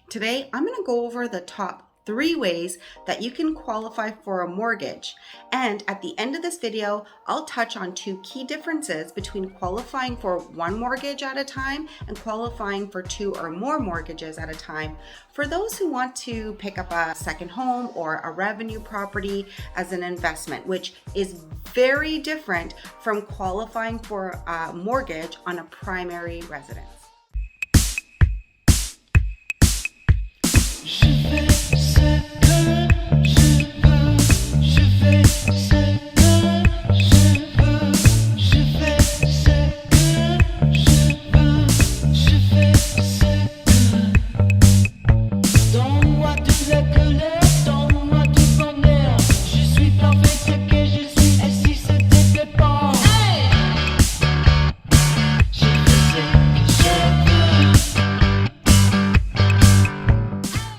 Today, I'm going to go over the top 3 ways that you can qualify for a mortgage. And at the end of this video, I'll touch on 2 key differences between qualifying for one mortgage at a time and qualifying for 2 or more mortgages at a time for those who want to pick up a second home or a revenue property as an investment, which is very different from qualifying for a mortgage on a primary residence.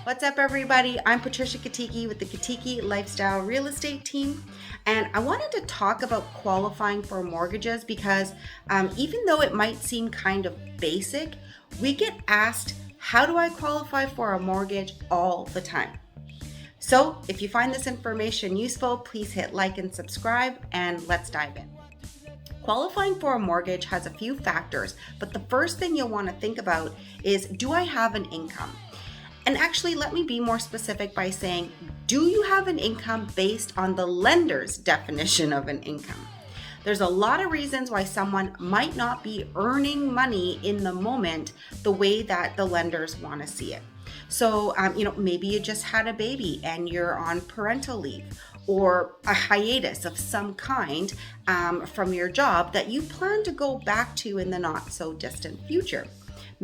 What's up, everybody? I'm Patricia Kiteke with the Kiteke Lifestyle Real Estate Team, and I wanted to talk about qualifying for mortgages because even though it might seem kind of basic, we get asked, how do I qualify for a mortgage all the time? So if you find this information useful, please hit like and subscribe, and let's dive in. Qualifying for a mortgage has a few factors, but the first thing you'll want to think about is, do I have an income? And actually, let me be more specific by saying, do you have an income based on the lender's definition of an income? There's a lot of reasons why someone might not be earning money in the moment the way that the lenders want to see it. So, maybe you just had a baby and you're on parental leave or a hiatus of some kind from your job that you plan to go back to in the not so distant future.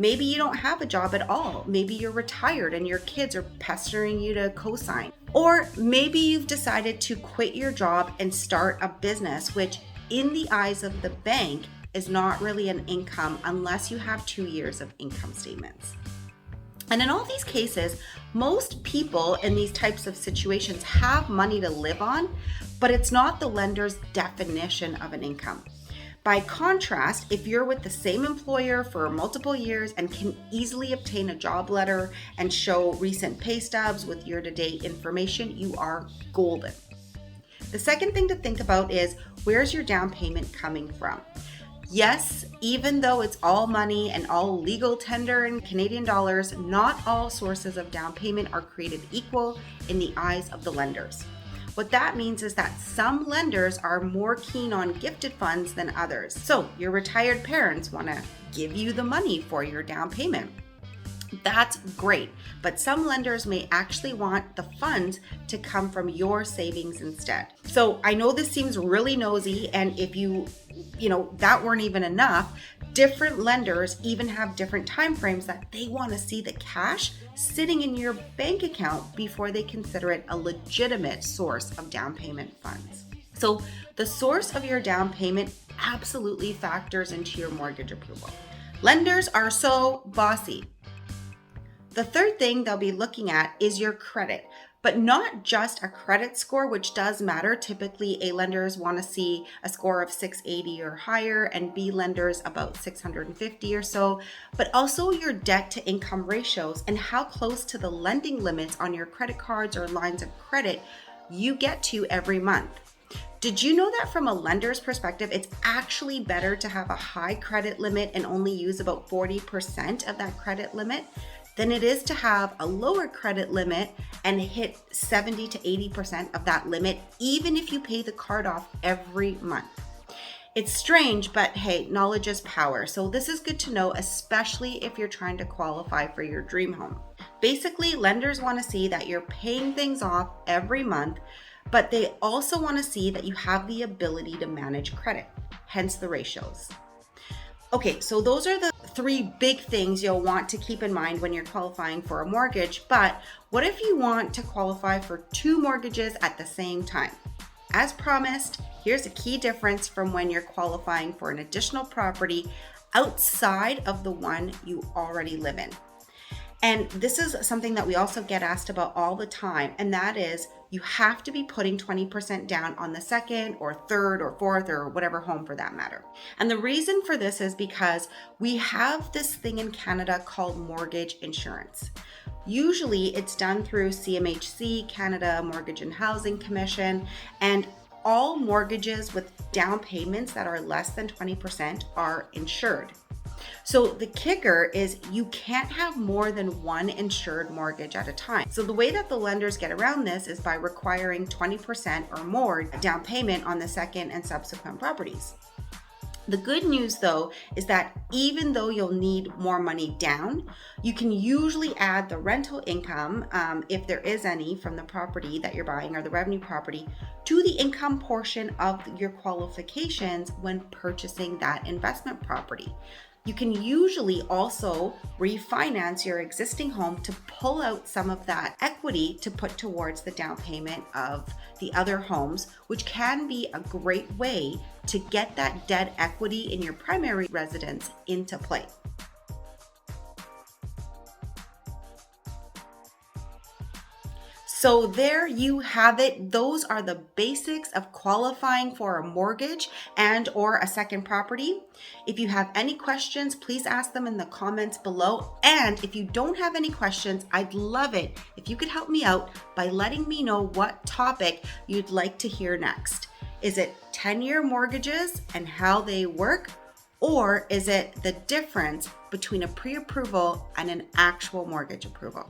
Maybe you don't have a job at all. Maybe you're retired and your kids are pestering you to co-sign. Or maybe you've decided to quit your job and start a business, which in the eyes of the bank is not really an income unless you have 2 years of income statements. And in all these cases, most people in these types of situations have money to live on, but it's not the lender's definition of an income. By contrast, if you're with the same employer for multiple years and can easily obtain a job letter and show recent pay stubs with year-to-date information, you are golden. The second thing to think about is, where's your down payment coming from? Yes, even though it's all money and all legal tender in Canadian dollars, not all sources of down payment are created equal in the eyes of the lenders. What that means is that some lenders are more keen on gifted funds than others. So your retired parents want to give you the money for your down payment. That's great, but some lenders may actually want the funds to come from your savings instead. So I know this seems really nosy, and if that weren't even enough, different lenders even have different timeframes that they want to see the cash sitting in your bank account before they consider it a legitimate source of down payment funds. So the source of your down payment absolutely factors into your mortgage approval. Lenders are so bossy. The third thing they'll be looking at is your credit, but not just a credit score, which does matter. Typically, A lenders want to see a score of 680 or higher, and B lenders about 650 or so, but also your debt to income ratios and how close to the lending limits on your credit cards or lines of credit you get to every month. Did you know that from a lender's perspective, it's actually better to have a high credit limit and only use about 40% of that credit limit than it is to have a lower credit limit and hit 70 to 80% of that limit, even if you pay the card off every month? It's strange, but hey, knowledge is power. So this is good to know, especially if you're trying to qualify for your dream home. Basically, lenders want to see that you're paying things off every month, but they also want to see that you have the ability to manage credit, hence the ratios. Okay, so those are the 3 big things you'll want to keep in mind when you're qualifying for a mortgage. But what if you want to qualify for 2 mortgages at the same time? As promised, here's a key difference from when you're qualifying for an additional property outside of the one you already live in. And this is something that we also get asked about all the time, and that is, you have to be putting 20% down on the second or third or fourth or whatever home for that matter. And the reason for this is because we have this thing in Canada called mortgage insurance. Usually it's done through CMHC, Canada Mortgage and Housing Commission, and all mortgages with down payments that are less than 20% are insured. So the kicker is you can't have more than one insured mortgage at a time. So the way that the lenders get around this is by requiring 20% or more down payment on the second and subsequent properties. The good news though is that even though you'll need more money down, you can usually add the rental income, if there is any from the property that you're buying or the revenue property, to the income portion of your qualifications when purchasing that investment property. You can usually also refinance your existing home to pull out some of that equity to put towards the down payment of the other homes, which can be a great way to get that debt equity in your primary residence into play. So there you have it. Those are the basics of qualifying for a mortgage and or a second property. If you have any questions, please ask them in the comments below. And if you don't have any questions, I'd love it if you could help me out by letting me know what topic you'd like to hear next. Is it 10-year mortgages and how they work? Or is it the difference between a pre-approval and an actual mortgage approval?